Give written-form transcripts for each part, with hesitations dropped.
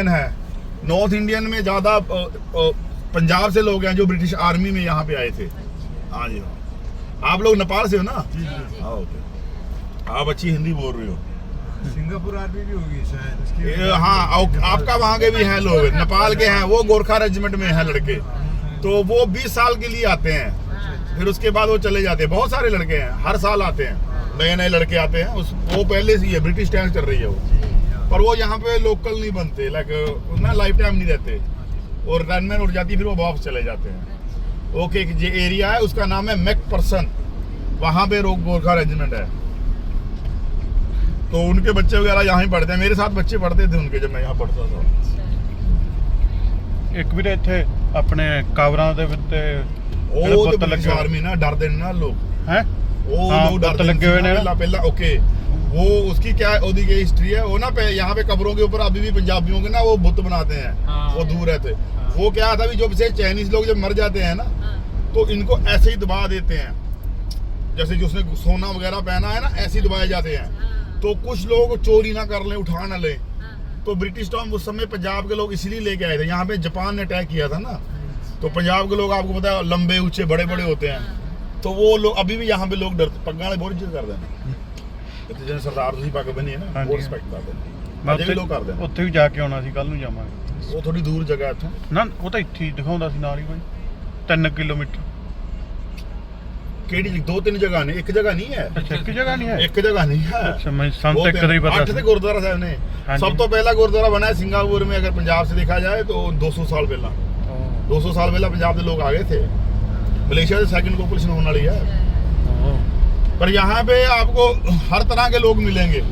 है north Indian में ज़्यादा पंजाब से लोग हैं जो ब्रिटिश आर्मी में यहाँ पे आए थे। हाँ जी हाँ। आप लोग नेपाल से हो ना? हाँ ओके। आप अच्छी हिंदी बोल रहे हो। सिंगापुर आर्मी भी होगी शायद। हाँ आपका वहाँ के भी हैं लोग, नेपाल के हैं, वो गोरखा रेजिमेंट में हैं लड़के। तो वो 20 साल के लिए आते हैं, फिर उसके बाद वो चले जाते हैं। बहुत सारे लड़के हैं, हर साल आते हैं, नए नए लड़के आते हैं। वो पहले से ही है, ब्रिटिश टाइम चल रही है वो। पर वो यहाँ पे लोकल नहीं बनते, लाइक ना लाइफ टाइम नहीं रहते, और रनमैन उठ जाती है, फिर वो वापस चले जाते हैं। ओके, जो एरिया है उसका नाम है मैकपर्सन, वहाँ पे गोरखा रेजिमेंट है। तो उनके बच्चे वगैरह यहाँ ही पढ़ते हैं। मेरे साथ बच्चे पढ़ते थे उनके, जब मैं यहाँ पढ़ता था। ਇੱਕ ਵੀਰੇ ਇੱਥੇ ਆਪਣੇ ਕਾਵਰਾਂ ਦੇ ਵਿੱਚ ਉਹ ਤੇ ਬ੍ਰਿਟਿਸ਼ ਆਰਮੀ ना डरते ना लोग हैं वो लोग डरते लगे हुए ने पहला। ओके, वो उसकी क्या ओदी की हिस्ट्री है, वो ना यहाँ पे कब्रों के ऊपर अभी भी पंजाबियों के ना वो बुत बनाते हैं। वो दूर रहते। वो क्या था भी, जो चाइनीज लोग जब मर जाते हैं ना, तो इनको ऐसे ही दबा देते हैं, जैसे जो उसने सोना वगैरह पहना है ना, ऐसे ही दबाए जाते हैं। तो कुछ लोग चोरी ना कर लें, उठा ना लें। तो ब्रिटिश टाइम उस समय पंजाब के लोग इसलिए लेके आए थे। यहाँ पे जापान ने अटैक किया था ना, तो पंजाब के लोग आपको पता है लंबे ऊंचे बड़े बड़े होते हैं। तो वो लोग अभी भी यहाँ पे लोग डरते, पग्गा वाले बहुत इज्जत करते हैं। जिन्हें सरदार ਤੁਸੀਂ पग बनी है ना, वो रिस्पेक्ट करते हैं। अजे भी लोग करते हैं। ਉੱਥੇ ਵੀ ਜਾ ਕੇ ਆਉਣਾ ਸੀ, ਕੱਲ ਨੂੰ ਜਾਵਾਂਗੇ। वो थोड़ी दूर जगह है इत्थों ਨਾ ਉਹ ਤਾਂ ਇੱਥੇ ਹੀ ਦਿਖਾਉਂਦਾ ਸੀ ਨਾਲ ਹੀ ਬਾਈ 3 ਕਿਲੋਮੀਟਰ। ਕਿਹੜੀ 2-3 ਜਗ੍ਹਾ ਨੇ, ਇੱਕ ਜਗ੍ਹਾ ਨਹੀਂ ਹੈ। ਅੱਛਾ, ਇੱਕ ਜਗ੍ਹਾ ਨਹੀਂ ਹੈ। ਇੱਕ ਜਗ੍ਹਾ ਨਹੀਂ ਹੈ। अच्छा, मैं संत एक ही पता 8 गुरुद्वारा साहब ने। सब तो पहला गुरुद्वारा बना है सिंगापुर में, अगर पंजाब से देखा जाए तो 200 साल पहला 200 साल पहला पंजाब के लोग आ गए थे। मलेशिया से सेकंड पॉपुलेशन होने वाली है। पर यहाँ पे आपको हर तरह के लोग मिलेंगे।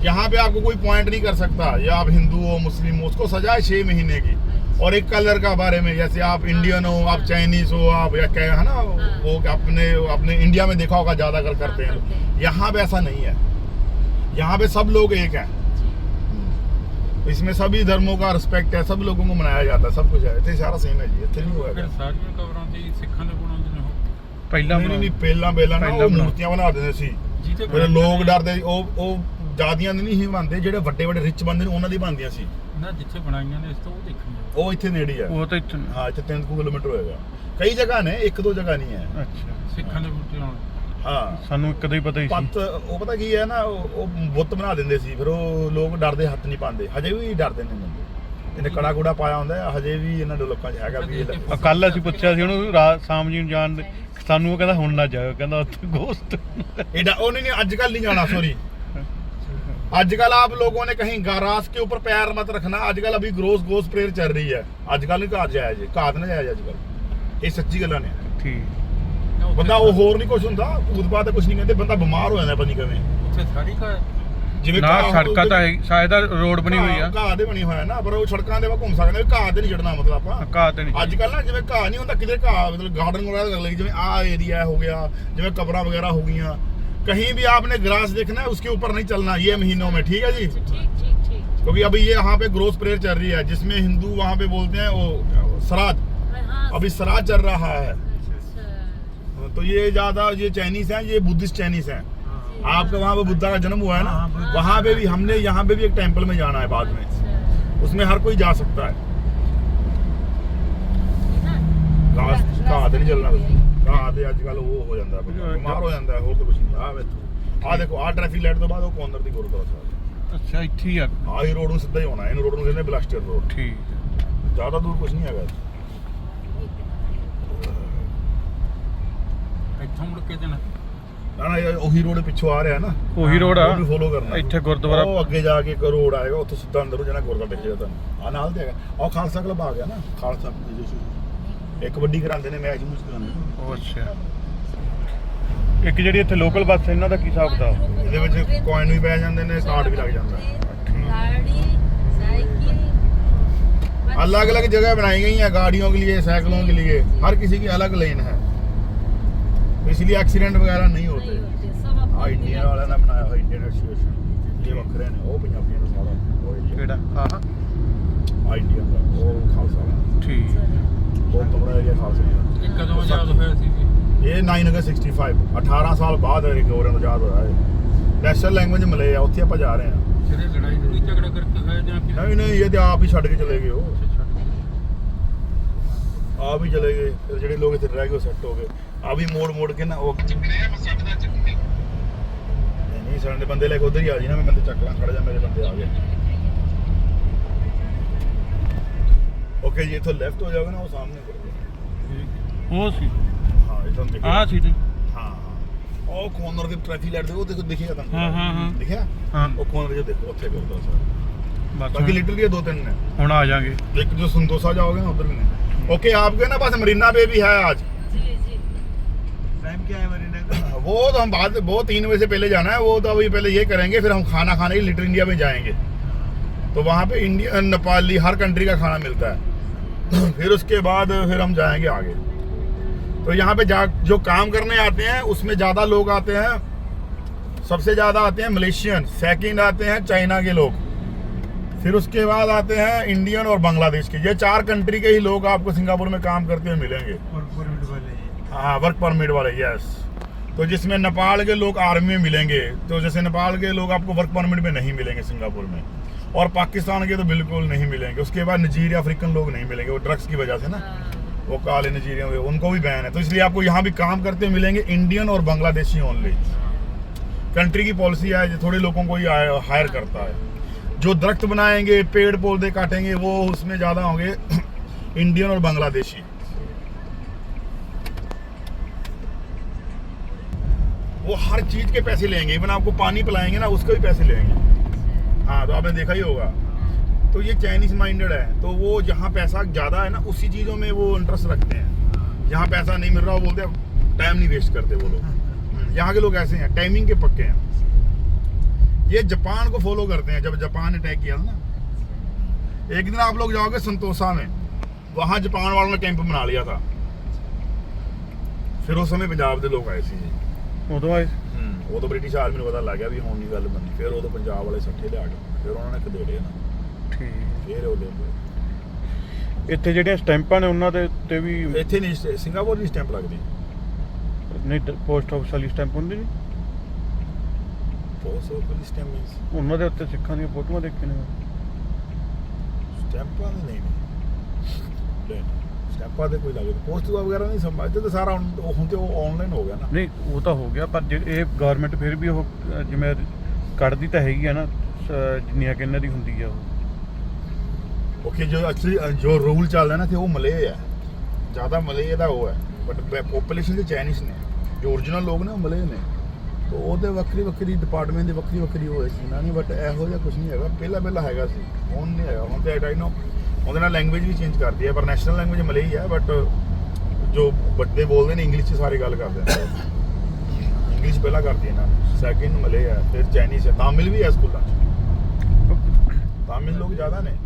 यहाँ पे आपको कोई पॉइंट नहीं कर सकता, या आप हिंदू हो मुस्लिम हो, उसको सजा है 6 महीने की। और एक कलर का बारे में, जैसे आप इंडियन हो, आप चाइनीज हो, आप या क्या है ना, वो अपने इंडिया में देखा होगा ज्यादा करते हैं लोग। यहाँ पे ऐसा नहीं है। यहाँ पे सब लोग एक हैं। इसमें सभी धर्मों का रिस्पेक्ट है, सब लोगों को मनाया जाता है, सब कुछ है। इतने सारा सेम है जी, इतने नहीं होगा। ਸਾਰੀਆਂ ਕਬਰਾਂ ਤੇ ਸਿੱਖਾਂ ਦੇ ਬਣਾਉਂਦੇ ਨੇ ਉਹ ਪਹਿਲਾਂ नहीं पहला ना वो मूर्तियां बना देते सी। ਜਿਹਦੇ ਫਿਰ ਲੋਕ ਡਰਦੇ। ਉਹ ਦਾਦੀਆਂ ਦੇ ਨਹੀਂ ਸੀ ਬਣਦੇ, ਜਿਹੜੇ ਵੱਡੇ ਵੱਡੇ ਰਿਚ ਬੰਦੇ ਨੇ ਉਹਨਾਂ ਦੀ ਬਣਦੀਆਂ ਸੀ। ਨਾ ਜਿੱਥੇ ਬਣਾਈਆਂ ਨੇ ਇਸ ਤੋਂ ਉਹ ਦੇਖਣੀਆਂ। ਉਹ ਇੱਥੇ ਨੇੜੇ ਹੈ। ਉਹ ਤਾਂ ਇੱਥੇ ਹਾਂ, ਇੱਥੇ 3 ਕਿਲੋਮੀਟਰ ਹੋਏਗਾ। ਕਈ ਜਗ੍ਹਾ ਨੇ, 1-2 ਜਗ੍ਹਾ ਨਹੀਂ ਹੈ। ਅੱਛਾ, ਸਿੱਖਾਂ ਦੇ ਬੂਟੇ ਲਾਉਣ। ਹਾਂ, ਸਾਨੂੰ ਕਦੇ ਹੀ ਪਤਾ ਹੀ ਸੀ। ਪੱਤ ਉਹ ਪਤਾ ਕੀ ਹੈ ਨਾ, ਉਹ ਬੁੱਤ ਬਣਾ ਦਿੰਦੇ ਸੀ, ਫਿਰ ਉਹ ਲੋਕ ਡਰਦੇ ਹੱਥ ਨਹੀਂ ਪਾਉਂਦੇ। ਹਜੇ ਵੀ ਡਰਦੇ ਨੇ ਬੰਦੇ। ਇਹਨੇ ਕੜਾ ਕੁੜਾ ਪਾਇਆ ਹੁੰਦਾ ਹੈ, ਹਜੇ ਵੀ ਇਹਨਾਂ ਦੇ ਲੋਕਾਂ 'ਚ ਹੈਗਾ ਵੀ ਇਹ। ਕੱਲ ਅਸੀਂ ਪੁੱਛਿਆ ਸੀ ਉਹਨੂੰ, ਰਾਤ ਸ਼ਾਮ ਜੀ ਨੂੰ ਜਾਣ ਦੇ, ਸਾਨੂੰ ਉਹ ਕਹਿੰਦਾ ਹੁਣ ਨਾ ਜਾਇਓ, ਕਹਿੰਦਾ ਉੱਥੇ ਗੋਸਟ। एडा ओ नहीं आजकल नहीं जाना, सॉरी। आजकल आप लोगों ने कहीं गारास के ऊपर पैर मत रखना। आजकल अभी गो स्प्रेयर चल रही है। आजकल नहीं घात जाया जी, घात ना जाया आजकल। ये सच्ची गल्लां ने। ਠੀਕ ਬੰਦਾ ਉਹ ਹੋਰ ਨਹੀਂ ਕੁਝ ਹੁੰਦਾ, ਭੂਤ ਬਾਤ ਕੁਝ ਨਹੀਂ ਕਹਿੰਦੇ, ਬੰਦਾ ਬਿਮਾਰ ਹੋ ਜਾਂਦਾ ਪਤਾ ਨਹੀਂ ਕਿਵੇਂ। ਉੱਥੇ ਸਾਰੀ ਘਰ ਜਿਵੇਂ ਨਾ ਸੜਕਾਂ ਤਾਂ ਸ਼ਾਇਦ ਰੋਡ ਬਣੀ ਹੋਈ ਆ, ਘਾਹ ਦੇ ਬਣੀ ਹੋਇਆ ਨਾ, ਪਰ ਉਹ ਸੜਕਾਂ ਦੇ ਵਾ ਘੁੰਮ ਸਕਦੇ, ਘਾਹ ਤੇ ਨਹੀਂ ਚੜਨਾ। ਮਤਲਬ ਆਪਾਂ ਘਾਹ ਤੇ ਨਹੀਂ। ਅੱਜ ਕੱਲ ਨਾ ਜਿਵੇਂ ਘਾਹ ਨਹੀਂ ਹੁੰਦਾ ਕਿਤੇ, ਘਾਹ मतलब गार्डन वगैरह कर ले, ਜਿਵੇਂ ਆ ਏਰੀਆ ਹੋ ਗਿਆ, ਜਿਵੇਂ ਕਬਰਾਂ वगैरह हो गई, कहीं भी आपने ग्रास देखना है उसके ऊपर नहीं चलना ये महीनों में, ठीक है जी। क्योंकि अभी ये यहाँ पे ग्रोथ प्रेयर चल रही है, जिसमें हिंदू वहाँ पे बोलते हैं वो श्राद्ध, अभी श्राद्ध चल रहा है। तो ये ज्यादा ये चाइनीज हैं, ये बुद्धिस्ट चाइनीज हैं। आपका वहाँ पे बुद्धा का जन्म हुआ है ना, वहाँ पे भी हमने यहाँ पे भी एक टेम्पल में जाना है बाद में, उसमें हर कोई जा सकता है। घास नहीं चलना, घाह ਤੇ ਅੱਜ ਕੱਲ ਉਹ ਹੋ ਜਾਂਦਾ, ਬਿਮਾਰ ਹੋ ਜਾਂਦਾ, ਹੋਰ ਤਾਂ ਕੁਝ ਨਹੀਂ। ਆ ਵੇਖੋ, ਆ ਦੇਖੋ, ਆ ਟ੍ਰੈਫਿਕ ਲਾਈਟ ਤੋਂ ਬਾਅਦ ਉਹ ਕੋਂਦਰ ਦੀ ਗੁਰਦੁਆਰਾ ਸਾਹਿਬ। ਅੱਛਾ, ਇੱਥੇ ਹੀ ਆ। ਆ ਹੀ ਰੋਡ ਨੂੰ ਸਿੱਧਾ ਹੀ ਹੋਣਾ, ਇਹਨੂੰ ਰੋਡ ਨੂੰ ਕਹਿੰਦੇ ਬਲਾਸਟਰ ਰੋਡ। ਠੀਕ, ਜ਼ਿਆਦਾ ਦੂਰ ਕੁਝ ਨਹੀਂ ਹੈਗਾ। ਇੱਥੋਂ ਮੁੜ ਕੇ ਜਾਣਾ ਨਾ ਉਹੀ ਰੋਡ ਪਿੱਛੋਂ ਆ ਰਿਹਾ ਨਾ, ਉਹੀ ਰੋਡ ਆ। ਉਹਨੂੰ ਫੋਲੋ ਕਰਨਾ। ਇੱਥੇ ਗੁਰਦੁਆਰਾ, ਉਹ ਅੱਗੇ ਜਾ ਕੇ ਇੱਕ ਰੋਡ ਆਏਗਾ, ਉੱਥੋਂ ਸਿੱਧਾ ਅੰਦਰ ਜਾਣਾ, ਗੁਰਦੁਆਰਾ ਦਿਖ ਜਾਏਗਾ ਤੁਹਾਨੂੰ। ਆ ਨਾਲ ਤੇ ਹੈਗਾ, ਉਹ ਖਾਲਸਾ ਕਲੱਬ ਆ ਗਿਆ ਨਾ, ਖਾਲਸਾ ਇੱਕ ਵੱਡੀ ਕਰਾਉਂਦੇ ਨੇ, ਮੈਚ ਮੂਚ ਕਰਾਉਂਦੇ। ਉਹ ਅੱਛਾ। ਇੱਕ ਜਿਹੜੀ ਇੱਥੇ ਲੋਕਲ ਬੱਸ ਇਹਨਾਂ ਦਾ ਕੀ ਹਿਸਾਬ ਦਾ? ਇਹਦੇ ਵਿੱਚ ਕੋਇਨ ਵੀ ਪੈ ਜਾਂਦੇ ਨੇ, ਕਾਰਡ भी लग जाता है। अलग अलग जगह बनाई गई हैं गाड़ियों के लिए, साइकिलों के लिए, हर किसी की अलग लेन है, इसलिए एक्सीडेंट वगैरह नहीं होते। इंडिया वाले ने बनाया हुआ इंडियन एसोसिएशन, ये वक्रे ने, वो पंजाबियों का सारा वो ਕਿਹੜਾ? ਆਹ इंडियन का वो खालसा वाला ਠੀਕ। बहुत तगड़ा एरिया खालसा का। ਇਹ ਕਦੋਂ ਆਜ਼ਾਦ ਹੋਇਆ ਸੀ ਜੀ? ये 9 अगस्त 65 18 साल बाद गवर्नमेंट आजाद होया है। नेशनल लैंग्वेज मले आ, उत्थे ਆਪਾਂ ਜਾ ਰਹੇ ਹਾਂ। फिर ये लड़ाई लड़ी झगड़ा करके है जहाँ फिर नहीं नहीं, ये तो आप ही छड़ के चले गए हो, छੱਡ ਕੇ। आप ही चले गए, फिर ਜਿਹੜੇ ਲੋਕ ਇੱਥੇ ਰਹਿ ਗਏ ਉਹ ਸੈੱਟ ਹੋ ਗਏ। ਆ ਵੀ ਮੋੜ ਕੇ ਨਾ ਉਹ ਨਹੀਂ ਸਾਡੇ ਬੰਦੇ ਲੈ ਕੇ ਉਧਰ ਹੀ ਆ ਜੀ ਨਾ, ਮੈਂ ਬੰਦੇ ਚੱਕ ਲਾਂ, ਖੜ ਜਾ, ਮੇਰੇ ਬੰਦੇ ਆ ਗਏ। ओके जी, इथों लेफ्ट हो जाओगे ना, वो सामने करोगे। ਉਹ ਸੀ हाँ इथों दिखे। ਆਹ ਸੀ ਤੇ हाँ हाँ, ओ कॉर्नर के ट्रैफिक लाइट देखो, देखो दिखेगा तुमको। हाँ, हाँ, हाँ। दिखा ਹਾਂ वो कॉर्नर जो देखो ਉੱਥੇ कर दो सर। ਬਸ बाकी लिटरली दो तीन ने, ਹੁਣ ਆ ਜਾਾਂਗੇ। एक जो संतोषा जाओगे ना उधर भी नहीं। ओके आपके ना पास मरीना पे भी है आज। टाइम क्या है मरीना का? वो तो हम बाद वो 3 बजे से पहले जाना है, वो तो अभी पहले ये करेंगे, फिर हम खाना खाने के लिटिल इंडिया में जाएंगे। तो वहाँ पे इंडियन नेपाली हर कंट्री का खाना मिलता है। फिर उसके बाद फिर हम जाएंगे आगे। तो यहाँ पे जो काम करने आते हैं उसमें ज़्यादा लोग आते हैं, सबसे ज़्यादा आते हैं मलेशियन, सेकंड आते हैं चाइना के लोग, फिर उसके बाद आते हैं इंडियन और बांग्लादेश के। ये 4 कंट्री के ही लोग आपको सिंगापुर में काम करते हुए मिलेंगे। हाँ वर्क परमिट वाले, यस। तो जिसमें नेपाल के लोग आर्मी में मिलेंगे, तो जैसे नेपाल के लोग आपको वर्क परमिट में नहीं मिलेंगे सिंगापुर में, और पाकिस्तान के तो बिल्कुल नहीं मिलेंगे। उसके बाद नाइजीरिया अफ्रीकन लोग नहीं मिलेंगे, वो ड्रग्स की वजह से ना, वो काले नाइजीरिया में उनको भी बैन है। तो इसलिए आपको यहाँ भी काम करते हुए मिलेंगे इंडियन और बांग्लादेशी ओनली। कंट्री की पॉलिसी है, जो थोड़े लोगों को ही हायर करता है। जो दरख्त बनाएंगे, पेड़ पौधे काटेंगे, वो उसमें ज़्यादा होंगे इंडियन और बांग्लादेशी। वो हर चीज़ के पैसे लेंगे, इवन आपको पानी पिलाएंगे ना उसके भी पैसे लेंगे। हाँ तो आपने देखा ही होगा। तो ये चाइनीज माइंडेड है, तो वो जहाँ पैसा ज़्यादा है ना उसी चीज़ों में वो इंटरेस्ट रखते हैं। जहाँ पैसा नहीं मिल रहा वो बोलते हैं टाइम नहीं वेस्ट करते वो लोग। यहाँ के लोग ऐसे हैं, टाइमिंग के पक्के हैं। ये जापान को फॉलो करते हैं। जब जापान अटैक किया था ना, एक दिन आप लोग जाओगे संतोषा में, वहाँ जापान वालों ने कैंप बना लिया था। फिर उस समय पंजाब के लोग आए थे। ਉਦੋਂ ਆਏ वो तो ब्रिटिश आर्मी को पता लग गया भी होनी गल बनी। फिर वो तो पंजाब वाले सट्ठे लिया के फिर उन्होंने खदेड़े ना, ਠੀਕ। फिर वो ले ਇੱਥੇ ਜਿਹੜੀਆਂ ਸਟੈਂਪਾਂ ਨੇ ਉਹਨਾਂ ਦੇ ਉੱਤੇ ਵੀ ਇੱਥੇ ਨਹੀਂ ਸਿੰਗਾਪੁਰ ਦੀ ਸਟੈਂਪ ਲੱਗਦੀ। ਨਹੀਂ ਪੋਸਟ ਆਫਿਸ ਵਾਲੀ ਸਟੈਂਪ ਹੁੰਦੀ ਨਹੀਂ, ਪੋਸਟ ਆਫਿਸ ਸਟੈਂਪ ਮੀਨਸ ਉਹਨਾਂ ਦੇ ਉੱਤੇ ਸਿੱਖਾਂ ਦੀਆਂ ਫੋਟੋਆਂ ਦੇਖੇ ਨੇ। ਸਟੈਂਪਾਂ ਦੇ ਨਹੀਂ ਲੈ ਸਟੈਂਪਾਂ ਦੇ ਕੋਈ ਲੱਗਦੀ ਪੋਸਟ ਵਗੈਰਾ ਨਹੀਂ ਸਮਝਦੇ। ਤਾਂ ਸਾਰਾ ਹੁਣ ਤੇ ਉਹ ਆਨਲਾਈਨ ਹੋ ਗਿਆ ਨਾ। ਨਹੀਂ ਉਹ ਤਾਂ ਹੋ ਗਿਆ, ਪਰ ਜੇ ਇਹ ਗਵਰਨਮੈਂਟ ਫਿਰ ਵੀ ਉਹ ਜਿਵੇਂ ਕੱਢਦੀ ਤਾਂ ਹੈਗੀ ਆ ਨਾ, ਜਿੰਨੀਆਂ ਕਿ ਇਹਨਾਂ ਦੀ ਹੁੰਦੀ ਆ ਉਹ। ओके जो एक्चुअली जो रूल चल रहा है ना कि वो मले है, ज़्यादा मले का वो है, बट पॉपुलेशन से चाइनीज ने, जो ओरिजिनल लोग ने वो मले ने। तो वो ਵੱਖਰੀ ਵੱਖਰੀ ਡਿਪਾਰਟਮੈਂਟ ਦੀ ਵੱਖਰੀ ਵੱਖਰੀ ਹੋਏ ਸੀ ਨਾ, ਨਹੀਂ ਬਟ ਇਹੋ ਜਿਹਾ ਕੁਝ ਨਹੀਂ ਹੈਗਾ। ਪਹਿਲਾਂ ਹੈਗਾ ਸੀ, ਹੁਣ ਨਹੀਂ ਹੈਗਾ। ਹੁਣ ਤੇ ਆਈ ਨੋ ਉਹਦੇ ਨਾਲ ਲੈਂਗੁਏਜ ਵੀ ਚੇਂਜ ਕਰਦੀ ਹੈ, ਪਰ ਨੈਸ਼ਨਲ ਲੈਂਗੁਏਜ ਮਲੇ ਹੀ ਹੈ। ਬਟ ਜੋ ਵੱਡੇ ਬੋਲਦੇ ਨੇ ਇੰਗਲਿਸ਼ 'ਚ ਸਾਰੇ ਗੱਲ ਕਰਦੇ ਨੇ। ਇੰਗਲਿਸ਼ ਪਹਿਲਾਂ ਕਰਦੀ ਹੈ ਨਾ, ਸੈਕਿੰਡ ਮਲੇ ਹੈ, ਫਿਰ ਚਾਈਨੀਜ਼ ਹੈ, ਤਾਮਿਲ ਵੀ ਹੈ ਸਕੂਲਾਂ 'ਚ। ਤਾਮਿਲ ਲੋਕ ਜ਼ਿਆਦਾ ਨੇ।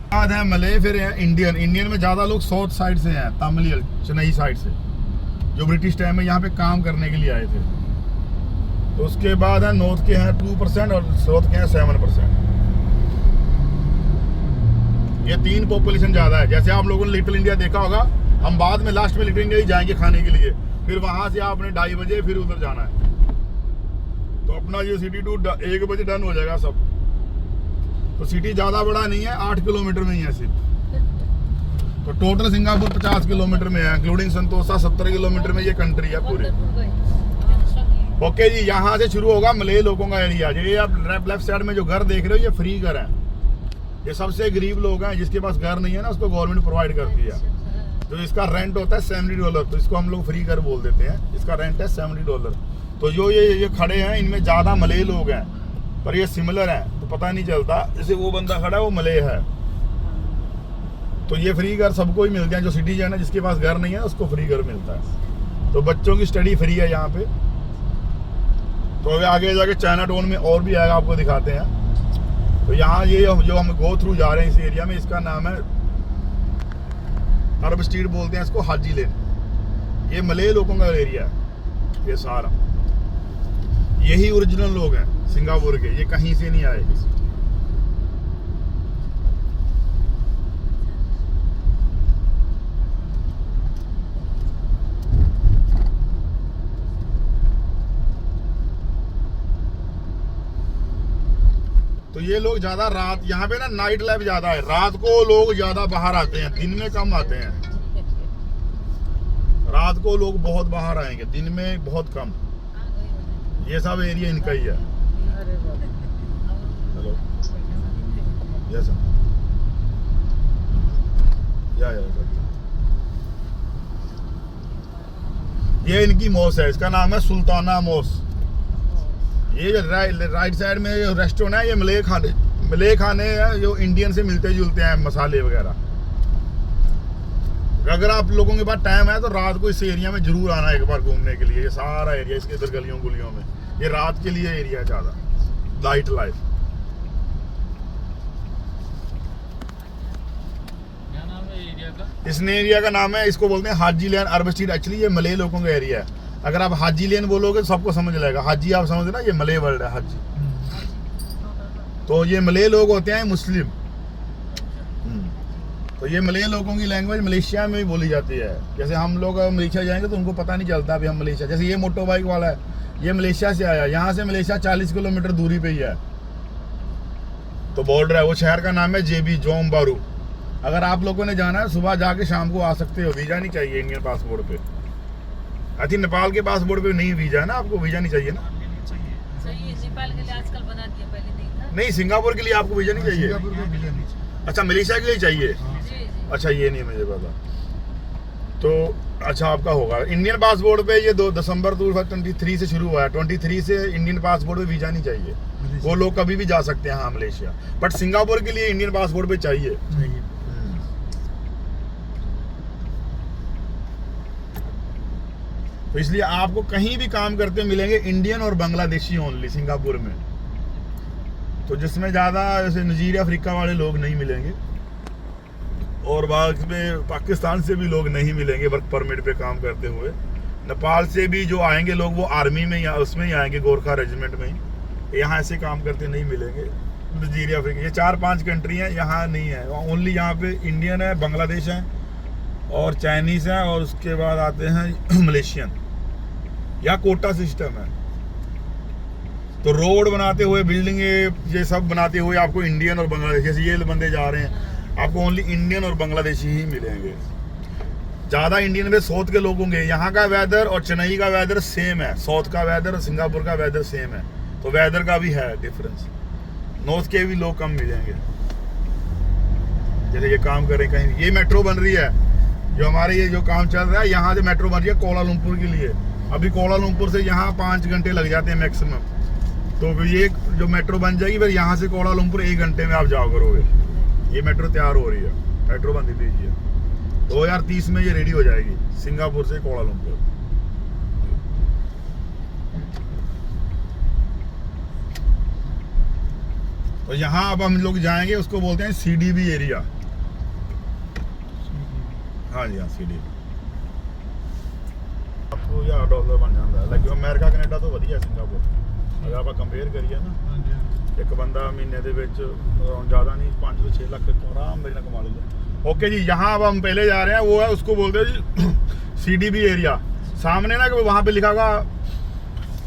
बाद है मले, फिर है इंडियन में ज़्यादा लोग साउथ साइड से हैं, तमिल चेन्नई साइड से, जो ब्रिटिश टाइम में यहाँ पे काम करने के लिए आए थे। तो उसके बाद है नॉर्थ के हैं 2% और साउथ के हैं 7%। ये 3 पॉपुलेशन ज़्यादा है। जैसे आप लोगों ने लिटिल इंडिया देखा होगा, हम बाद में लास्ट में लिटिल इंडिया ही जाएंगे खाने के लिए, फिर वहाँ से आपने 2:30 बजे फिर उधर जाना है। तो अपना ये सिटी टूर 1 बजे डन हो जाएगा सब। तो सिटी ज़्यादा बड़ा नहीं है, 8 किलोमीटर में ही है सिर्फ। तो टोटल सिंगापुर 50 किलोमीटर में है, इंक्लूडिंग संतोषा 70 किलोमीटर में ये कंट्री है पूरी। ओके जी, यहाँ से शुरू होगा मले लोगों का एरिया। ये आप लेफ्ट साइड में जो घर देख रहे हो, ये फ्री घर है। ये सबसे गरीब लोग हैं, जिसके पास घर नहीं है ना, उसको गवर्नमेंट प्रोवाइड करती है। तो इसका रेंट होता है $70, तो इसको हम लोग फ्री घर बोल देते हैं। इसका रेंट है $70। तो जो ये खड़े हैं, इनमें ज़्यादा मले लोग हैं, पर ये सिमिलर है, तो पता नहीं चलता। जैसे वो बंदा खड़ा है वो मले है। तो ये फ्री घर सबको ही मिलते हैं। जो सिटीजन है, जिसके पास घर नहीं है उसको फ्री घर मिलता है। तो बच्चों की स्टडी फ्री है यहाँ पे। तो अभी आगे जाके चाइना टाउन में और भी आएगा, आपको दिखाते हैं। तो यहाँ ये जो हम गो थ्रू जा रहे हैं इस एरिया में, इसका नाम है अरब स्ट्रीट बोलते हैं इसको, हाजी लेन। ये मले लोगों का एरिया है ये सारा। यही ओरिजिनल लोग हैं सिंगापुर के, ये कहीं से नहीं आए किसी। तो ये लोग ज्यादा रात, यहाँ पे ना नाइट लाइफ ज्यादा है, रात को लोग ज्यादा बाहर आते हैं, दिन में कम आते हैं। रात को लोग बहुत बाहर आएंगे, दिन में बहुत कम। ये सब एरिया इनका ही है। हेलो, यस या ये इनकी मॉस है, इसका नाम है सुल्ताना मॉस। ये जो राइट साइड में जो रेस्टोरेंट है, ये मलय खाने हैं जो इंडियन से मिलते जुलते हैं, मसाले वगैरह। अगर आप लोगों के पास टाइम है तो रात को इस एरिया में जरूर आना एक बार घूमने के लिए। ये सारा एरिया इसके इधर गलियों गुलियों में ये रात के लिए एरिया है ज़्यादा, नाइट लाइफ। क्या नाम है एरिया का? इस एरिया का नाम है, इसको बोलते हैं हाजी लेन अरब स्ट्रीट। एक्चुअली ये मलय लोगों का एरिया है। अगर आप हाजी लेन बोलोगे तो सबको समझ जाएगा। हाजी आप समझ ना, ये मलय वर्ड है हाजी। तो ये मलय लोग होते हैं मुस्लिम। तो ये मलय लोगों की लैंग्वेज मलेशिया में भी बोली जाती है। जैसे हम लोग मलेशिया जाएंगे तो उनको पता नहीं चलता अभी हम मलेशिया। जैसे ये मोटो बाइक वाला है, ये मलेशिया से आया, यहाँ से मलेशिया 40 किलोमीटर दूरी पे ही है, तो बॉर्डर है। वो शहर का नाम है जेबी, जोम बारू। अगर आप लोगों ने जाना है सुबह जाके शाम को आ सकते हो, वीजा नहीं चाहिए इंडियन पासपोर्ट पे। आई थिंक नेपाल के पासपोर्ट पे नहीं वीजा है ना, आपको वीजा नहीं चाहिए ना? नेपाल के लिए आजकल बना दिया, पहले नहीं था। नहीं, सिंगापुर के लिए आपको वीजा नहीं चाहिए? अच्छा, मलेशिया के लिए चाहिए। अच्छा, ये नहीं मुझे पता। तो अच्छा आपका होगा इंडियन पासपोर्ट पे। ये 2 दिसंबर 2023 से शुरू हुआ है। 23 से इंडियन पासपोर्ट पे वीजा नहीं चाहिए। वो लोग कभी भी जा सकते हैं हाँ मलेशिया, बट सिंगापुर के लिए इंडियन पासपोर्ट पे चाहिए। तो इसलिए आपको कहीं भी काम करते मिलेंगे इंडियन और बांग्लादेशी ओनली सिंगापुर में। तो जिसमें ज़्यादा जैसे नाइजीरिया अफ्रीका वाले लोग नहीं मिलेंगे, और बाद में पाकिस्तान से भी लोग नहीं मिलेंगे वर्क परमिट पे काम करते हुए। नेपाल से भी जो आएंगे लोग वो आर्मी में या उसमें ही आएंगे, गोरखा रेजिमेंट में ही। यहाँ ऐसे काम करते नहीं मिलेंगे। नाइजीरिया अफ्रीका ये 4-5 कंट्री हैं, यहाँ नहीं है। ओनली यहाँ पे इंडियन है, बांग्लादेश है और चाइनीज़ है, और उसके बाद आते हैं मलेशियन। या कोटा सिस्टम है। तो रोड बनाते हुए, बिल्डिंग ये सब बनाते हुए आपको इंडियन और बांग्लादेशी, जैसे ये बंदे जा रहे हैं, आपको ओनली इंडियन और बांग्लादेशी ही मिलेंगे। ज़्यादा इंडियन में साउथ के लोग होंगे। यहाँ का वेदर और चेन्नई का वेदर सेम है, साउथ का वेदर और सिंगापुर का वेदर सेम है, तो वेदर का भी है डिफरेंस। नॉर्थ के भी लोग कम मिलेंगे। जैसे ये काम करें कहीं, ये मेट्रो बन रही है, जो हमारे ये जो काम चल रहा है, यहाँ से मेट्रो बन रही है कोलालमपुर के लिए। अभी कोलालमपुर से यहाँ 5 घंटे लग जाते हैं मैक्सिमम। तो ये जो मेट्रो बन जाएगी फिर यहाँ से कोलालमपुर 1 घंटे में आप जाओ करोगे। ये मेट्रो तैयार हो रही है, मेट्रो बन दीजिए। 2030 में ये रेडी हो जाएगी, सिंगापुर से कोलालमपुर। तो यहाँ अब हम लोग जाएंगे, उसको बोलते हैं CDB एरिया। हाँ जी हाँ, CDB। आपको या डॉलर बन जाता है, लेकिन अमेरिका कनेडा तो वधिया सिंगापुर। अगर आप कंपेयर करिए ना, एक बंदा महीने ਦੇ ਵਿੱਚ ज़्यादा नहीं 5 से 6 लाख आराम मेरे कमा लेगा। ओके जी, यहाँ अब हम पहले जा रहे हैं, वो है उसको बोलते हैं जी CDB एरिया। सामने ना कि वहाँ पे लिखा होगा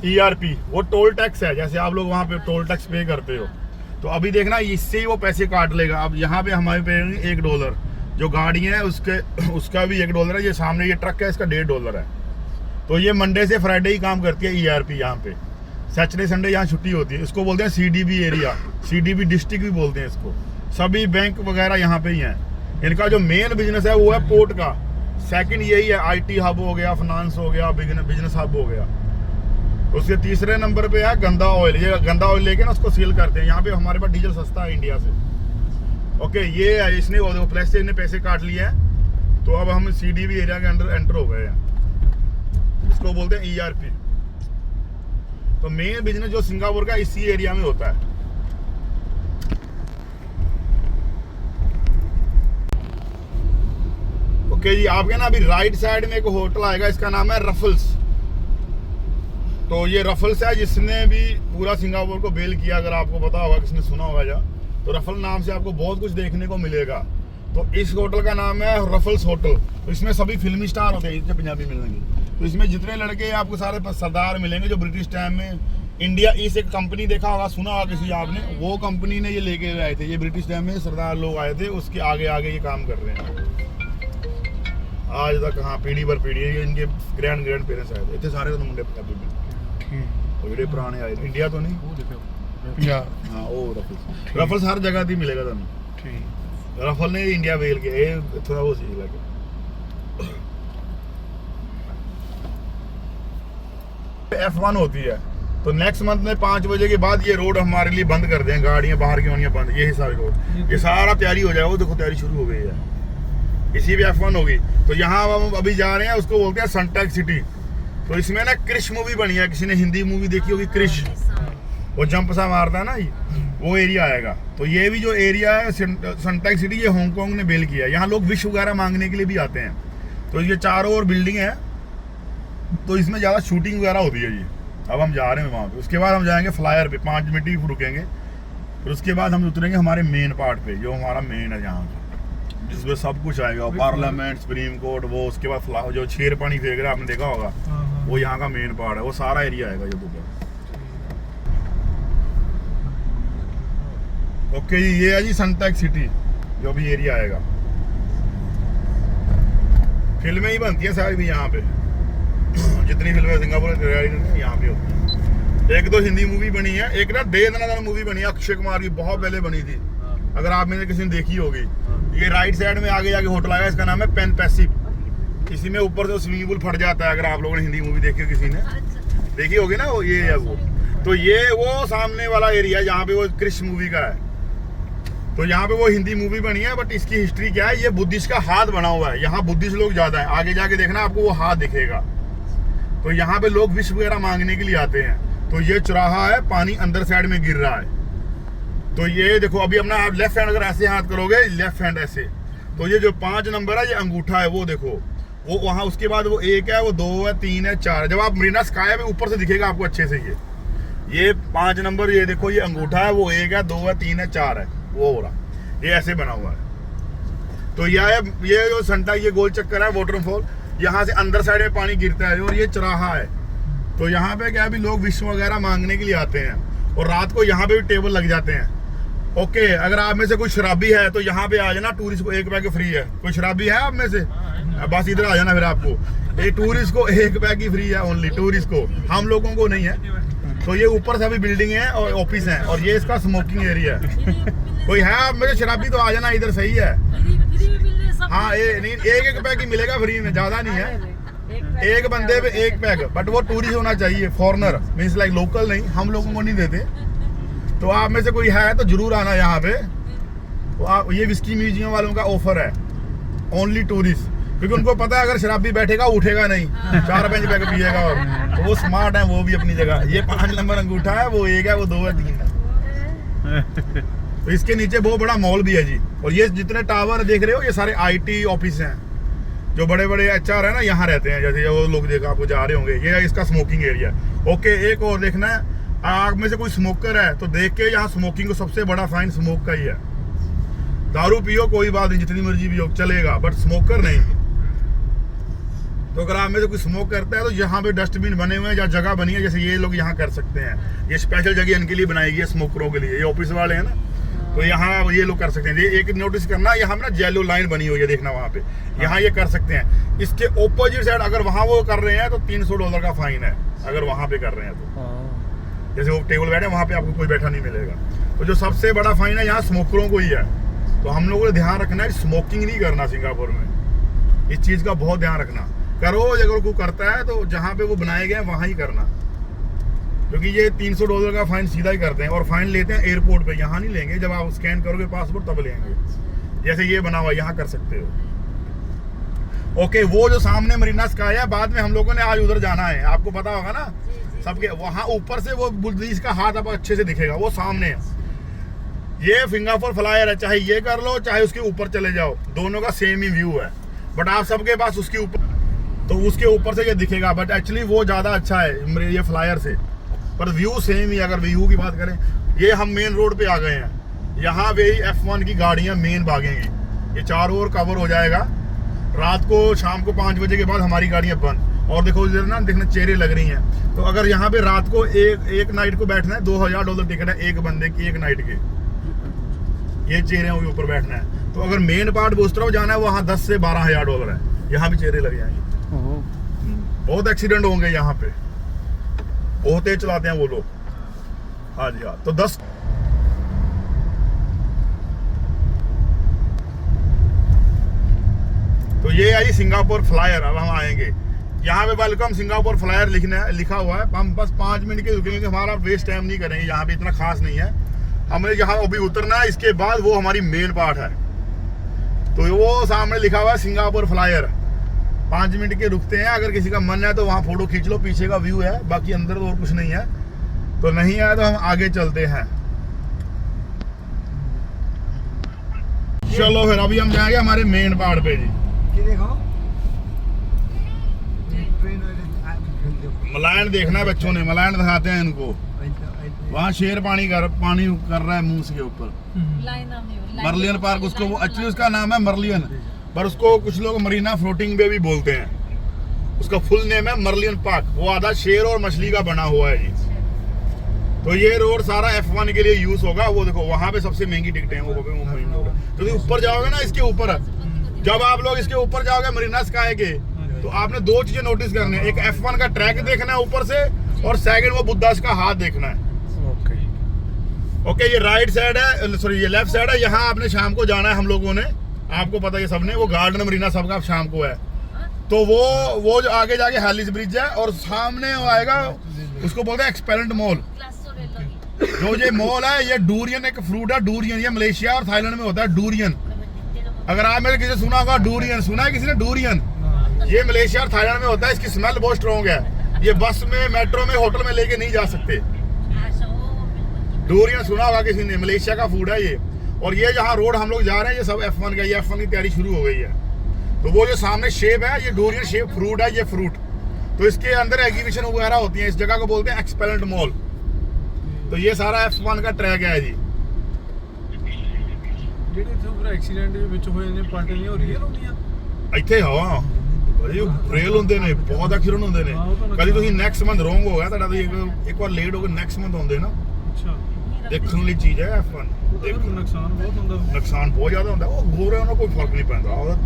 ERP, वो टोल टैक्स है। जैसे आप लोग वहाँ पे टोल टैक्स पे करते हो, तो अभी देखना इससे ही वो पैसे काट लेगा। अब यहाँ पे हमारे पे $1, जो गाड़ी है उसका भी $1 है। ये सामने ये ट्रक है, इसका $1.5 है। तो ये मंडे से फ्राइडे ही काम करती है ERP यहाँ पे। सैटरडे संडे यहाँ छुट्टी होती है। इसको बोलते हैं CDB एरिया, CDB डिस्ट्रिक्ट भी बोलते हैं इसको। सभी बैंक वगैरह यहाँ पे ही हैं। इनका जो मेन बिजनेस है वो है पोर्ट का। सेकंड यही है, IT हब हो गया, फाइनेंस हो गया, बिजनेस हब हो गया। उसके तीसरे नंबर पे है गंदा ऑयल। ये गंदा ऑयल लेके ना उसको सेल करते हैं। यहाँ पे हमारे पास डीजल सस्ता है इंडिया से। ओके, ये इसने प्लस से पैसे काट लिए हैं, तो अब हम CDB एरिया के अंदर एंटर हो गए हैं। इसको बोलते हैं ERP। तो मेन बिजनेस जो सिंगापुर का इसी एरिया में होता है। ओके जी, आपके ना अभी राइट साइड में एक होटल आएगा, इसका नाम है रफल्स। तो ये रफल्स है जिसने भी पूरा सिंगापुर को बेल किया। अगर आपको पता होगा, किसने सुना होगा जा, तो रफल नाम से आपको बहुत कुछ देखने को मिलेगा। तो इस होटल का नाम है रफल्स होटल। तो इसमें सभी फिल्मी स्टार होते हैं, इसमें पंजाबी मिलेंगे। तो इसमें जितने लड़के आपको सारे सरदार मिलेंगे जो ब्रिटिश टाइम में इंडिया ईस्ट एक कंपनी देखा होगा, सुना होगा किसी आपने, वो कंपनी ने ये लेके आए थे, ये ब्रिटिश टाइम में सरदार लोग आए थे, उसके आगे आगे ये काम कर रहे हैं आज तक। हाँ, पीढ़ी पर पीढ़ी, ये इनके ग्रैंड पेरेंट्स आए थे, इतने सारे तो मुंडे पंजाबी में और ਜਿਹੜੇ पुराने आए इंडिया तो नहीं। हाँ, वो रफल्स हर जगह दी मिलेगा तुम। रफल ने इंडिया वेल के थोड़ा वो चीज लगे। F1 होती है तो नेक्स्ट मंथ में 5 बजे के बाद ये रोड हमारे लिए बंद कर दें, गाड़ियां बाहर की होनी बंद, ये सारे रोड, ये सारा तैयारी हो जाएगा। वो देखो तैयारी शुरू हो गई है, इसी भी F1 होगी। तो यहाँ हम अभी जा रहे हैं, उसको बोलते हैं सनटेक सिटी। तो इसमें ना क्रिश मूवी बनी है, किसी ने हिंदी मूवी देखी होगी क्रिश, वो जंप सा मारता है ना, ये वो एरिया आएगा। तो ये भी जो एरिया है सनटेक सिटी, ये हांगकांग ने बिल्ड किया है। यहाँ लोग विश वगैरह मांगने के लिए भी आते हैं। तो ये चारों ओर बिल्डिंग है, तो इसमें ज़्यादा शूटिंग वगैरह होती है जी। अब हम जा रहे हैं वहाँ पे, उसके बाद हम जाएंगे फ्लायर पे, 5 मिनट ही रुकेंगे, फिर उसके बाद हम उतरेंगे हमारे मेन पार्ट पे, जो हमारा मेन है यहाँ का, जिसमें सब कुछ आएगा, पार्लियामेंट, सुप्रीम कोर्ट, वो उसके बाद जो शेर पानी फेंक रहा है आपने देखा होगा, वो यहाँ का मेन पार्ट है, वो सारा एरिया आएगा जो ऊपर। ओके जी, ये है जी सनटेक सिटी, जो भी एरिया आएगा। फिल्में ही बनती है सारी भी यहाँ पे, जितनी फिल्में सिंगापुर यहाँ पे होती है। एक दो हिंदी मूवी बनी है, एक ना दे दना मूवी बनी है अक्षय कुमार की, बहुत पहले बनी थी, अगर आप मैंने किसी ने देखी होगी। ये राइट साइड में आगे जाके होटल आएगा, इसका नाम है पेन पैसिव। इसी में ऊपर से स्विमिंग पूल फट जाता है, अगर आप लोगों ने हिंदी मूवी देखी हो, किसी ने देखी होगी ना, वो ये है वो। तो ये वो सामने वाला एरिया जहाँ पे वो क्रिश मूवी का है, तो यहाँ पे वो हिंदी मूवी बनी है। बट इसकी हिस्ट्री क्या है, ये बुद्धिस्ट का हाथ बना हुआ है, यहाँ बुद्धिस्ट लोग ज्यादा है, आगे जाके देखना आपको वो हाथ दिखेगा। तो यहाँ पे लोग विश वगैरह मांगने के लिए आते हैं। तो ये चौराहा है, पानी अंदर साइड में गिर रहा है। तो ये देखो, अभी अपना आप लेफ्ट हैंड अगर ऐसे हाथ करोगे, लेफ्ट हैंड ऐसे, तो ये जो 5 नंबर है, ये अंगूठा है, वो देखो, वो वहाँ, उसके बाद वो 1 है, वो 2 है, 3 है, 4 है। जब आप मरीना स्काई पे ऊपर से दिखेगा आपको अच्छे से, ये 5 नंबर, ये देखो, ये अंगूठा है, वो 1 है, 2 है, 3 है, 4 है, वो हो रहा, ये ऐसे बना हुआ है। तो ये जो सनटा, ये गोल चक्कर है, वाटरफॉल, यहाँ से अंदर साइड में पानी गिरता है, और ये चौराहा है। तो यहाँ पे क्या है, भी लोग विश वगैरह मांगने के लिए आते हैं, और रात को यहाँ पे भी टेबल लग जाते हैं। ओके, अगर आप में से कोई शराबी है तो यहाँ पे आ जाना, टूरिस्ट को 1 पैक फ्री है। कोई शराबी है आप में से, बस इधर आ जाना, फिर आपको ये टूरिस्ट को 1 पैक ही फ्री है, ओनली टूरिस्ट को, हम लोगों को नहीं है। तो ये ऊपर से अभी बिल्डिंग है और ऑफिस है, और ये इसका स्मोकिंग एरिया है। कोई है आप में से शराबी तो आ जाना, इधर सही है। हाँ, नहीं, 1 पैक ही मिलेगा फ्री में, ज्यादा नहीं है, एक बंदे पे 1 पैक। बट वो टूरिस्ट होना चाहिए, फॉरनर मीन्स लाइक लोकल नहीं, हम लोगों को नहीं देते। तो आप में से कोई है तो जरूर आना यहाँ पे। तो आप, ये विस्की म्यूजियम वालों का ऑफर है, ओनली टूरिस्ट, क्योंकि उनको पता है अगर शराबी बैठेगा उठेगा नहीं, 4-5 पैक पिएगा, और तो वो स्मार्ट है, वो भी अपनी जगह। ये 5 नंबर अंगूठा है, वो 1 है, वो 2 है, 3 है। तो इसके नीचे बहुत बड़ा मॉल भी है जी। और ये जितने टावर देख रहे हो, ये सारे IT ऑफिस हैं, जो बड़े बड़े HR है ना, यहाँ रहते हैं। जैसे वो लोग देखा आपको जा रहे होंगे, ये इसका स्मोकिंग एरिया। ओके, एक और देखना है, आप में से कोई स्मोकर है तो देख के, यहाँ स्मोकिंग को सबसे बड़ा फाइन स्मोक का ही है। दारू पियो कोई बात नहीं, जितनी मर्जी पियो चलेगा, बट स्मोकर नहीं। तो अगर आप में से कोई स्मोक करता है तो यहाँ पे डस्टबिन बने हुए हैं, जहाँ जगह बनी है, जैसे ये लोग यहाँ कर सकते हैं। ये स्पेशल जगह इनके लिए बनाई गई है, स्मोकरों के लिए। ये ऑफिस वाले हैं ना, तो यहाँ ये लोग कर सकते हैं। ये एक नोटिस करना, यहाँ ना येलो लाइन बनी हुई है, देखना वहाँ पे, यहाँ ये कर सकते हैं। इसके ऑपोजिट साइड अगर वहाँ वो कर रहे हैं तो $300 का फाइन है, अगर वहाँ पे कर रहे हैं तो। जैसे वो टेबल बैठे, वहाँ पे आपको कोई बैठा नहीं मिलेगा। तो जो सबसे बड़ा फाइन है यहाँ स्मोकरों को ही है। तो हम लोगों को ध्यान रखना है, स्मोकिंग नहीं करना सिंगापुर में, इस चीज़ का बहुत ध्यान रखना। करो, अगर कोई करता है तो जहाँ पे वो बनाए गए वहाँ ही करना, क्योंकि ये $300 का फाइन सीधा ही करते हैं। और फाइन लेते हैं एयरपोर्ट पे, यहाँ नहीं लेंगे, जब आप स्कैन करोगे पासपोर्ट तब लेंगे। जैसे ये बना हुआ, यहाँ कर सकते हो। ओके, वो जो सामने मरीना स्काई है, बाद में हम लोगों ने आज उधर जाना है, आपको पता होगा ना सबके, वहाँ ऊपर से वो बुद्धिस्ट का हाथ आपको अच्छे से दिखेगा, वो सामने है। ये सिंगापुर फ्लायर है, चाहे ये कर लो चाहे उसके ऊपर चले जाओ, दोनों का सेम ही व्यू है। बट आप सबके पास उसके ऊपर, तो उसके ऊपर से ये दिखेगा, बट एक्चुअली वो ज़्यादा अच्छा है ये फ्लायर से, पर व्यू सेम ही। अगर व्यू की बात करें, ये हम मेन रोड पे आ गए हैं, यहाँ पे ही F1 की गाड़ियाँ मेन भागेंगी। ये चारों ओर कवर हो जाएगा। रात को, शाम को 5 बजे के बाद हमारी गाड़ियाँ बंद। और देखो इधर ना देखना चेहरे लग रही हैं। तो अगर यहाँ पे रात को एक नाइट को बैठना है $2000 टिकट है एक बंदे की, एक नाइट के। ये चेहरे के ऊपर बैठना है। तो अगर मेन पार्ट बूस्टर जाना है वहाँ $10 से $12,000 है। यहाँ भी चेहरे लग जाएंगे। ओहो। बहुत एक्सीडेंट होंगे यहाँ पे, बहुत तेज चलाते हैं वो लोग। हाँ जी हाँ। तो 10 तो ये आई सिंगापुर फ्लायर। अब हम आएंगे यहाँ पे, वेलकम सिंगापुर फ्लायर लिखा हुआ है। हम बस 5 मिनट के रुकेंगे, हमारा वेस्ट टाइम नहीं करेंगे। यहाँ पे इतना खास नहीं है, हमें यहाँ अभी उतरना है। इसके बाद वो हमारी मेन पार्ट है। तो वो सामने लिखा हुआ है सिंगापुर फ्लायर। 5 मिनट के रुकते हैं, अगर किसी का मन है तो वहाँ फोटो खींच लो, पीछे का व्यू है, बाकी अंदर तो और कुछ नहीं है। तो नहीं है तो हम आगे चलते हैं। चलो फिर अभी हम जाएंगे हमारे मेन पार्ट पे जी। मलायन देखना है बच्चों ने, मलायन दिखाते हैं इनको। वहाँ शेर पानी कर रहा है मुंह के ऊपर। मर्लियन पार्क उसको, वो एक्चुअली उसका नाम है मर्लियन, पर उसको कुछ लोग मरीना फ्लोटिंग बे भी बोलते हैं। उसका फुल नेम है मर्लियन पार्क। वो आधा शेर और मछली का बना हुआ है जी। तो ये रोड सारा F1 के लिए यूज होगा। वो देखो वहाँ पे सबसे महंगी टिकटें हैं वो महंगी होगा। तो ऊपर जाओगे ना इसके ऊपर, जब आप लोग इसके ऊपर जाओगे मरीना स्काई के, तो आपने 2 चीजें नोटिस करनी है। एक F1 का ट्रैक देखना है ऊपर से, और सेकंड वो बुद्धा का हाथ देखना है। ओके ये राइट साइड है, सॉरी ये लेफ्ट साइड है। यहाँ आपने शाम को जाना है हम लोगों ने, आपको पता है सबने, वो गार्डन मरीना सबका शाम को है। तो वो जो आगे जाके हैलिस ब्रिज है, और सामने वो आएगा, उसको बोलते हैं एक्सपेलेंट मॉल। जो ये मॉल है, ये डूरियन एक फ्रूट है। डूरियन ये मलेशिया और थाईलैंड में होता है डूरियन। अगर आप मेरे किसी सुना होगा डूरियन, सुना है किसी ने डूरियन? ये मलेशिया और थाईलैंड में होता है। इसकी स्मेल बहुत स्ट्रॉन्ग है। ये बस में, मेट्रो में, होटल में लेके नहीं जा सकते। डूरियन सुना होगा किसी ने, मलेशिया का फूड है ये। और ये जहाँ रोड हम लोग जा रहे हैं, ये सब F1 का, ये F1 की तैयारी शुरू हो गई है। तो वो जो सामने शेप है, ये डूरियन शेप फ्रूट है, ये फ्रूट। तो इसके अंदर एग्जीबिशन वगैरह होती है। इस जगह को बोलते हैं एक्सपेलेंट मॉल। तो ये सारा F1 का ट्रैक है जी। एक्सीडेंट ਵਿੱਚ ਹੋਏ ਨੇ ਪਾਰਟੀਆਂ ਰੀਅਲ ਹੁੰਦੀਆਂ ਇੱਥੇ ਹਾਂ ਭਾਜੀ, ਰੇਲ ਹੁੰਦੇ ਨੇ, ਬਹੁਤ ਐਕਸੀਡੈਂਟ ਹੁੰਦੇ ਨੇ। ਕਦੀ ਤੁਸੀਂ ਨੈਕਸਟ ਮੰਥ ਰੋਂਗ ਹੋ ਗਿਆ ਤੁਹਾਡਾ, ਤੁਸੀਂ ਇੱਕ ਵਾਰ ਲੇਟ ਹੋ ਗਏ, ਨੈਕਸਟ ਮੰਥ ਹੁੰਦੇ ਨਾ। ਅੱਛਾ, ਦੇਖਣ ਵਾਲੀ ਚੀਜ਼ ਹੈ F1। ਨੁਕਸਾਨ ਬਹੁਤ ਹੁੰਦਾ, ਨੁਕਸਾਨ ਬਹੁਤ ਜ਼ਿਆਦਾ ਹੁੰਦਾ। ਉਹ ਗੋਰਿਆਂ ਨੂੰ ਕੋਈ ਫਰਕ ਨਹੀਂ ਪੈਂਦਾ। ਉਹ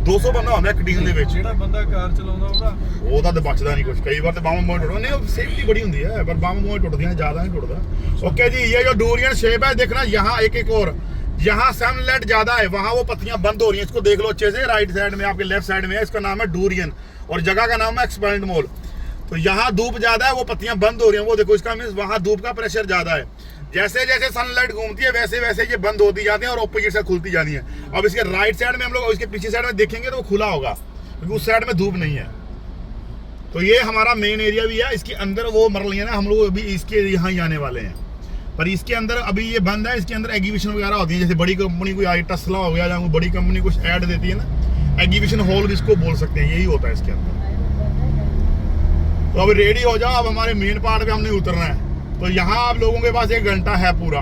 200 ਬੰਦਾ ਹੁੰਦਾ ਇੱਕ ਟੀਮ ਦੇ ਵਿੱਚ। ਜਿਹੜਾ ਬੰਦਾ ਕਾਰ ਚਲਾਉਂਦਾ ਉਹਦਾ ਤਾਂ ਬਚਦਾ ਨਹੀਂ ਕੁਝ। ਕਈ ਵਾਰ ਤੇ ਬਾਹਾਂ ਮੋਏ ਟੁੱਟਦਾ ਨਹੀਂ, ਉਹ ਸੇਫਟੀ ਬੜੀ ਹੁੰਦੀ ਹੈ, ਪਰ ਬਾਹਾਂ ਮੋਏ ਟੁੱਟਦੀਆਂ, ਜ਼ਿਆਦਾ नहीं टूटता। ओके जी, ये जो डूरियन शेप है देखना, यहाँ एक और, यहाँ सनलाइट ज्यादा है, वहाँ वो पत्तियां बंद हो रही हैं। इसको देख लो अच्छे से, राइट साइड में आपके लेफ्ट साइड में है। इसका नाम है डूरियन और जगह का नाम है एक्सपेलेंट मॉल। तो यहाँ धूप ज्यादा है, वो पत्तियां बंद हो रही हैं। वो देखो, इसका मीन्स वहाँ धूप का प्रेशर ज्यादा है। जैसे जैसे सनलाइट घूमती है वैसे वैसे ये बंद होती जाती है और ऑपोजिट से खुलती जाती है। अब इसके राइट साइड में हम लोग, इसके पीछे साइड में देखेंगे तो वो खुला होगा, क्योंकि उस साइड में धूप नहीं है। तो ये हमारा मेन एरिया भी है। इसके अंदर वो मरलियन है, हम लोग अभी इसके यहाँ ही आने वाले हैं। पर इसके अंदर अभी ये बंद है। इसके अंदर एग्जीबिशन वगैरह होती है, जैसे बड़ी कंपनी कोई आई, टेस्ला हो गया, या कोई बड़ी कंपनी कुछ ऐड देती है ना, एग्जीबिशन हॉल इसको बोल सकते हैं, यही होता है इसके अंदर। तो अब रेडी हो जाओ, अब हमारे मेन पार्ट पे हमने उतरना है। तो यहाँ आप लोगों के पास 1 घंटा है पूरा,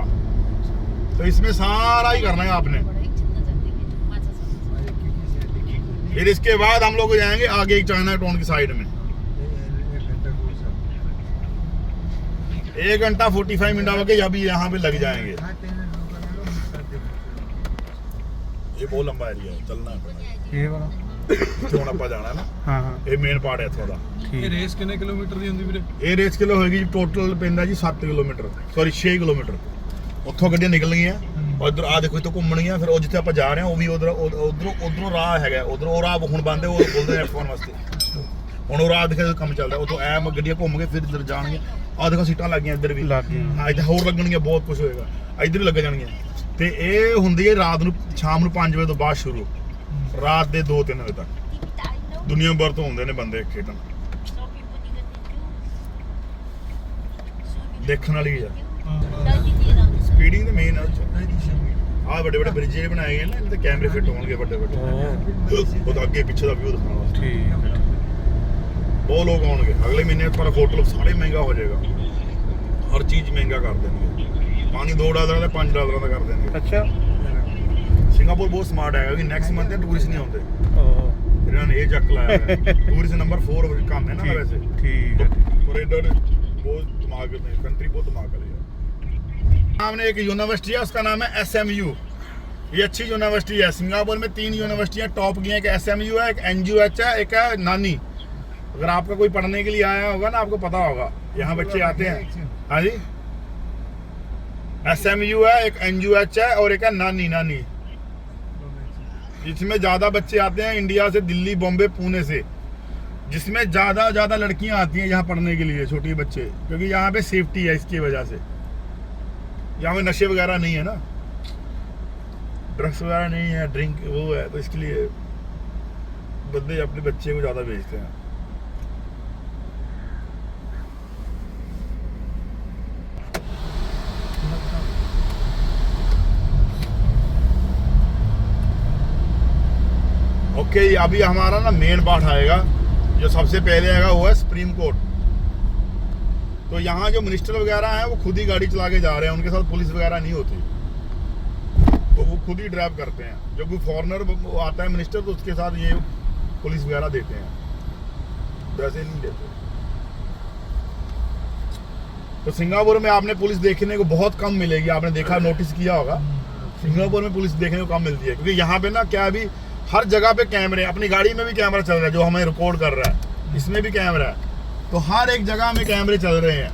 तो इसमें सारा ही करना है आपने। फिर इसके बाद हम लोग जाएंगे आगे चाइना टाउन की साइड में। 1 घंटा 45 मिनट हो गए, अभी यहाँ पे लग जाएंगे। ये बहुत लंबा एरिया है, चलना है। ਇਹ ਵਾਲਾ ਹੁਣ ਆਪਾਂ ਜਾਣਾ ਨਾ। ਹਾਂ ਹਾਂ, ਇਹ ਮੇਨ ਪਾਰਟ ਹੈ ਇੱਥੋਂ ਦਾ। ਇਹ ਰੇਸ ਕਿੰਨੇ ਕਿਲੋਮੀਟਰ ਦੀ ਹੁੰਦੀ ਵੀਰੇ? ਇਹ ਰੇਸ ਕਿਲੋ ਹੋਏਗੀ ਜੀ, ਟੋਟਲ ਪੈਂਦਾ ਜੀ 7 ਕਿਲੋਮੀਟਰ, ਸੌਰੀ 6 ਕਿਲੋਮੀਟਰ। ਉੱਥੋਂ ਗੱਡੀਆਂ ਨਿਕਲਣਗੀਆਂ, ਉਧਰ ਆ ਦੇਖੋ, ਇੱਥੋਂ ਘੁੰਮਣਗੀਆਂ। ਫਿਰ ਉਹ ਜਿੱਥੇ ਆਪਾਂ ਜਾ ਰਹੇ ਹਾਂ ਉਹ ਵੀ ਉਧਰੋਂ ਰਾਹ ਹੈਗਾ, ਉਧਰੋਂ ਰਾਹ ਹੁਣ ਬੰਦ ਹੈ, ਉਹ ਬੋਲਦੇ ਨੇ F1 ਵਾਸਤੇ। ਹੁਣ ਉਹ ਰਾਹ ਦੇਖੋ ਕੰਮ ਚੱਲਦਾ, ਉਥੋਂ ਐ ਗੱਡੀਆਂ ਘੁੰਮ ਕੇ ਫਿਰ ਇੱਧਰ ਜਾਣਗੇ। ਆ ਦੇਖੋ ਸੀਟਾਂ ਲੱਗ ਗਈਆਂ ਇੱਧਰ ਵੀ, ਹਾਂ ਇੱਧਰ ਹੋਰ ਲੱਗਣਗੀਆਂ, ਬਹੁਤ ਕੁਝ ਹੋਏਗਾ, ਇੱਧਰ ਵੀ ਲੱਗ ਜਾਣਗੀਆਂ। ਤੇ ਇਹ ਹੁੰਦੀ ਹੈ ਰਾਤ ਨੂੰ, ਸ਼ਾਮ ਨੂੰ 5 ਵਜੇ ਤੋਂ ਬਾਅਦ ਸ਼ੁਰੂ, ਰਾਤ ਦੇ 2-3 ਵਜੇ ਤੱਕ। ਦੁਨੀਆ ਭਰ ਤੋਂ ਹੁੰਦੇ ਨੇ ਬੰਦੇ ਖੇਡਣ, ਦੇਖਣ ਵਾਲੀ ਆ। ਸਪੀਡਿੰਗ ਤੇ ਮੇਨ ਆ ਵੱਡੇ ਵੱਡੇ ਬ੍ਰਿਜ ਜਿਹੜੇ ਬਣਾਏ ਗਏ ਨਾ, ਇਹਨਾਂ ਤੇ ਕੈਮਰੇ ਫਿੱਟ ਹੋਣਗੇ ਵੱਡੇ ਵੱਡੇ, ਉਹ ਅੱਗੇ ਪਿੱਛੇ ਦਾ ਵਿਊ ਦਿਖਾਉਣ ਵਾਸਤੇ। ਠੀਕ, ਬਹੁਤ ਲੋਕ ਆਉਣਗੇ ਅਗਲੇ ਮਹੀਨੇ। ਪਰ ਹੋਟਲ ਸਾਰੇ ਮਹਿੰਗਾ ਹੋ ਜਾਏਗਾ, ਹਰ ਚੀਜ਼ ਮਹਿੰਗਾ ਕਰ ਦੇਣਗੇ। ਪਾਣੀ $2 ਦਾ $5 ਦਾ ਕਰ ਦੇਣਗੇ। ਅੱਛਾ, ਸਿੰਗਾਪੁਰ ਬਹੁਤ ਸਮਾਰਟ ਹੈਗਾ, ਕਿ ਨੈਕਸਟ ਮੰਥ ਤੇ ਟੂਰਿਸਟ ਨਹੀਂ ਆਉਂਦੇ। ਓਹ ਇਹਨਾਂ ਨੇ ਇਹ ਚੱਕ ਲਾਇਆ ਹੈ। टूर से नंबर 4 काम है ना वैसे। ठीक है। कॉरिडोर बहुत दिमाग में, कंट्री बहुत दिमाग का लिया। सामने एक यूनिवर्सिटी है, उसका नाम है SMU। ये अच्छी यूनिवर्सिटी है। सिंगापुर में 3 यूनिवर्सिटियां टॉप की हैं। एक SMU है, एक NUH है, एक है नानी। अगर आपका कोई पढ़ने के लिए आया होगा ना, आपको पता होगा यहाँ बच्चे आते हैं। हाँ जी, SMU है, एक NUH है और एक है नानी। इसमें ज्यादा बच्चे आते हैं इंडिया से, दिल्ली, बॉम्बे, पुणे से। जिसमें ज्यादा लड़कियां आती हैं यहाँ पढ़ने के लिए, छोटे बच्चे, क्योंकि यहाँ पे सेफ्टी है। इसकी वजह से यहाँ पे नशे वगैरह नहीं है ना, ड्रग्स वगैरह नहीं है, ड्रिंक वो है, तो इसके लिए बंदे अपने बच्चे को ज्यादा भेजते हैं। ओके, अभी हमारा ना मेन पार्ट आएगा। जो सबसे पहले आएगा वो है सुप्रीम कोर्ट। तो यहाँ जो मिनिस्टर वगैरह हैं वो खुद ही गाड़ी चला के जा रहे हैं, उनके साथ पुलिस वगैरह नहीं होती, तो वो खुद ही ड्राइव करते हैं। जब कोई फॉरेनर आता है मिनिस्टर, तो उसके साथ ये पुलिस वगैरह देते हैं, वैसे नहीं देते। तो सिंगापुर में आपने पुलिस देखने को बहुत कम मिलेगी। आपने देखा, नोटिस किया होगा, सिंगापुर में पुलिस देखने को कम मिलती है, क्योंकि यहाँ पे ना क्या अभी हर जगह पे कैमरे, अपनी गाड़ी में भी कैमरा चल रहा है जो हमें रिकॉर्ड कर रहा है, इसमें भी कैमरा है। तो हर एक जगह में कैमरे चल रहे हैं,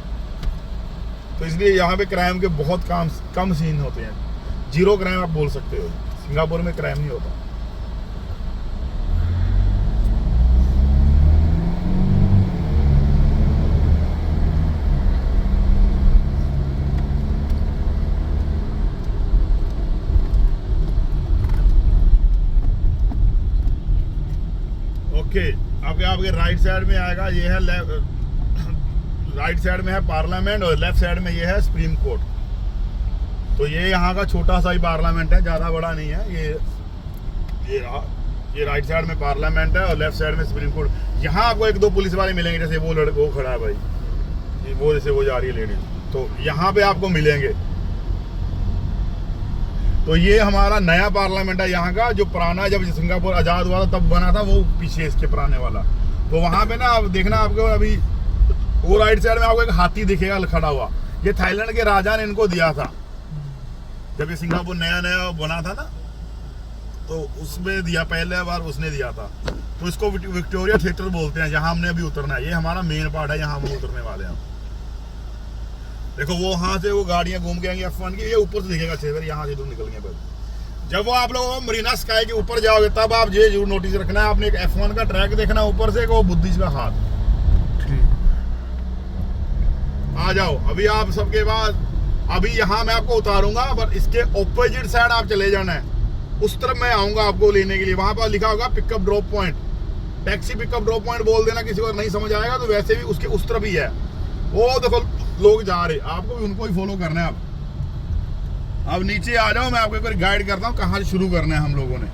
तो इसलिए यहाँ पे क्राइम के बहुत कम सीन होते हैं। 0 क्राइम आप बोल सकते हो। सिंगापुर में क्राइम नहीं होता। ओके, आपके राइट साइड में आएगा, ये है राइट साइड में है पार्लियामेंट और लेफ्ट साइड में ये है सुप्रीम कोर्ट। तो ये यहाँ का छोटा सा ही पार्लियामेंट है, ज़्यादा बड़ा नहीं है। ये राइट साइड में पार्लियामेंट है और लेफ्ट साइड में सुप्रीम कोर्ट। यहाँ आपको 1-2 पुलिस वाले मिलेंगे, जैसे वो लड़का वो खड़ा है भाई, ये वो जैसे वो जा रही है लेडीज, तो यहाँ पे आपको मिलेंगे। तो ये हमारा नया पार्लियामेंट है यहाँ का। जो पुराना, जब सिंगापुर आज़ाद हुआ था तब बना था, वो पीछे इसके पुराने वाला। तो वहाँ पे ना आप देखना, आपको अभी वो राइट साइड में आपको एक हाथी दिखेगा खड़ा हुआ। ये थाईलैंड के राजा ने इनको दिया था, जब ये सिंगापुर नया बना था ना, तो उसमें दिया, पहले बार उसने दिया था। तो इसको विक्टोरिया थिएटर बोलते हैं, जहाँ हमने अभी उतरना है। ये हमारा मेन पार्ट है, यहाँ हम उतरने वाले हैं। देखो वो वहाँ से वो गाड़ियाँ घूम के आएंगी F1 की, ये ऊपर से दिखेगा छेदर, यहाँ से दूर निकल गए। बस जब वो आप लोग मरीना स्काई के ऊपर जाओगे, तब आप ये जरूर नोटिस रखना है, आपने एक F1 का ट्रैक देखना ऊपर से, वो बुद्धिस्ट का हाथ। आ जाओ अभी आप सबके बाद। अभी यहाँ मैं आपको उतारूंगा, पर इसके ऑपोजिट साइड आप चले जाना है। उस तरफ मैं आऊंगा आपको लेने के लिए। वहां पर लिखा होगा pickup drop point, taxi pickup drop point बोल देना, किसी को नहीं समझ आएगा तो वैसे भी उसके उस तरफ ही है। वो देखो लोग जा रहे, आपको भी उनको ही फॉलो करना है। अब नीचे आ जाओ, मैं आपको एक बार गाइड करता हूँ कहाँ से शुरू करना है हम लोगों ने।